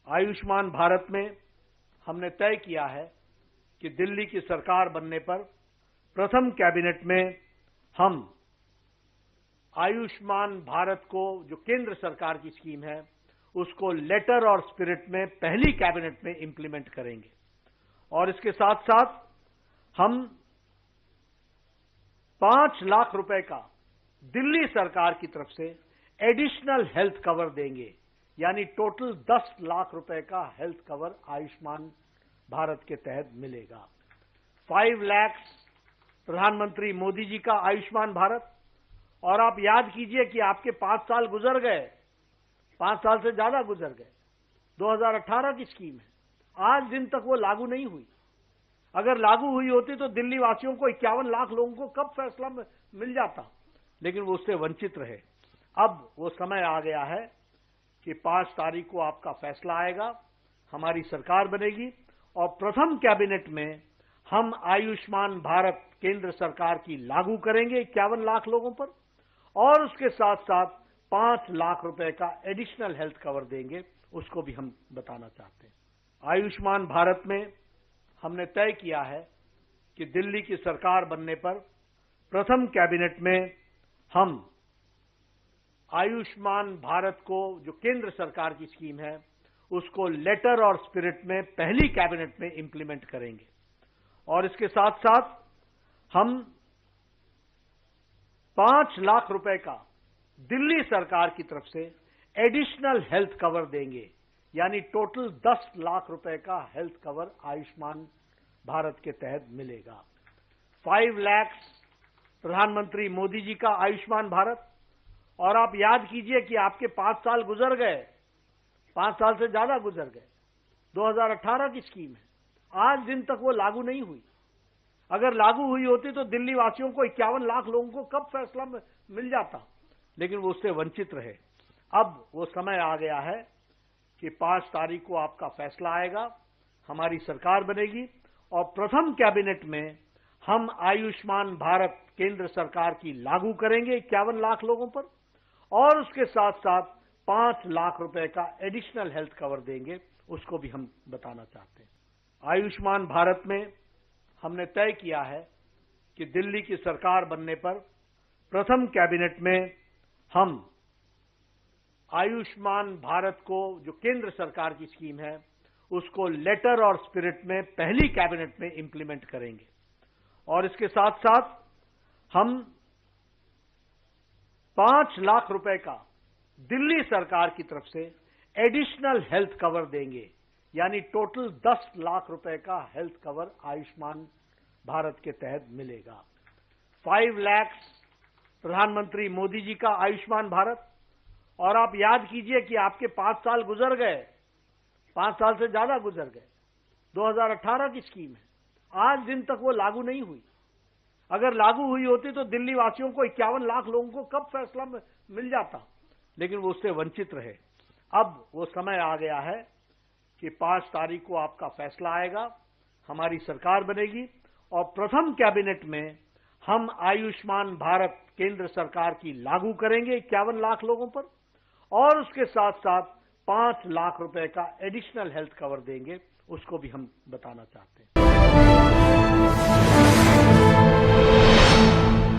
आयुष्मान भारत में हमने तय किया है कि दिल्ली की सरकार बनने पर प्रथम कैबिनेट में हम आयुष्मान भारत को जो केंद्र सरकार की स्कीम है उसको लेटर और स्पिरिट में पहली कैबिनेट में इंप्लीमेंट करेंगे और इसके साथ साथ हम 5 लाख रुपए का दिल्ली सरकार की तरफ से एडिशनल हेल्थ कवर देंगे, यानी टोटल 10 लाख रुपए का हेल्थ कवर आयुष्मान भारत के तहत मिलेगा। 5 लाख प्रधानमंत्री मोदी जी का आयुष्मान भारत। और आप याद कीजिए कि आपके 5 साल गुजर गए, 5 साल से ज्यादा गुजर गए। 2018 की स्कीम है, आज दिन तक वो लागू नहीं हुई। अगर लागू हुई होती तो दिल्ली वासियों को 51 लाख लोगों को कब फैसला मिल जाता, लेकिन वो उससे वंचित रहे। अब वो समय आ गया है कि 5 तारीख को आपका फैसला आएगा, हमारी सरकार बनेगी और प्रथम कैबिनेट में हम आयुष्मान भारत केंद्र सरकार की लागू करेंगे 51 लाख लोगों पर और उसके साथ साथ 5 लाख रुपए का एडिशनल हेल्थ कवर देंगे, उसको भी हम बताना चाहते हैं। आयुष्मान भारत में हमने तय किया है कि दिल्ली की सरकार बनने पर प्रथम कैबिनेट में हम आयुष्मान भारत को जो केंद्र सरकार की स्कीम है उसको लेटर और स्पिरिट में पहली कैबिनेट में इंप्लीमेंट करेंगे और इसके साथ साथ हम 5 लाख रुपए का दिल्ली सरकार की तरफ से एडिशनल हेल्थ कवर देंगे, यानी टोटल 10 लाख रुपए का हेल्थ कवर आयुष्मान भारत के तहत मिलेगा। 5 लाख प्रधानमंत्री मोदी जी का आयुष्मान भारत। और आप याद कीजिए कि आपके 5 साल गुजर गए, 5 साल से ज्यादा गुजर गए। 2018 की स्कीम है, आज दिन तक वो लागू नहीं हुई। अगर लागू हुई होती तो दिल्ली वासियों को 51 लाख लोगों को कब फैसला मिल जाता, लेकिन वो उससे वंचित रहे। अब वो समय आ गया है कि 5 तारीख को आपका फैसला आएगा, हमारी सरकार बनेगी और प्रथम कैबिनेट में हम आयुष्मान भारत केंद्र सरकार की लागू करेंगे 51 लाख लोगों पर और उसके साथ साथ 5 लाख रुपए का एडिशनल हेल्थ कवर देंगे, उसको भी हम बताना चाहते हैं। आयुष्मान भारत में हमने तय किया है कि दिल्ली की सरकार बनने पर प्रथम कैबिनेट में हम आयुष्मान भारत को जो केंद्र सरकार की स्कीम है उसको लेटर और स्पिरिट में पहली कैबिनेट में इंप्लीमेंट करेंगे और इसके साथ साथ हम 5 लाख रुपए का दिल्ली सरकार की तरफ से एडिशनल हेल्थ कवर देंगे, यानी टोटल 10 लाख रुपए का हेल्थ कवर आयुष्मान भारत के तहत मिलेगा। 5 लाख प्रधानमंत्री मोदी जी का आयुष्मान भारत। और आप याद कीजिए कि आपके 5 साल गुजर गए, 5 साल से ज्यादा गुजर गए। 2018 की स्कीम है, आज दिन तक वो लागू नहीं हुई। अगर लागू हुई होती तो दिल्ली वासियों को 51 लाख लोगों को कब फैसला मिल जाता, लेकिन वो उससे वंचित रहे। अब वो समय आ गया है कि 5 तारीख को आपका फैसला आएगा, हमारी सरकार बनेगी और प्रथम कैबिनेट में हम आयुष्मान भारत केंद्र सरकार की लागू करेंगे 51 लाख लोगों पर और उसके साथ साथ 5 लाख रुपए का एडिशनल हेल्थ कवर देंगे, उसको भी हम बताना चाहते हैं।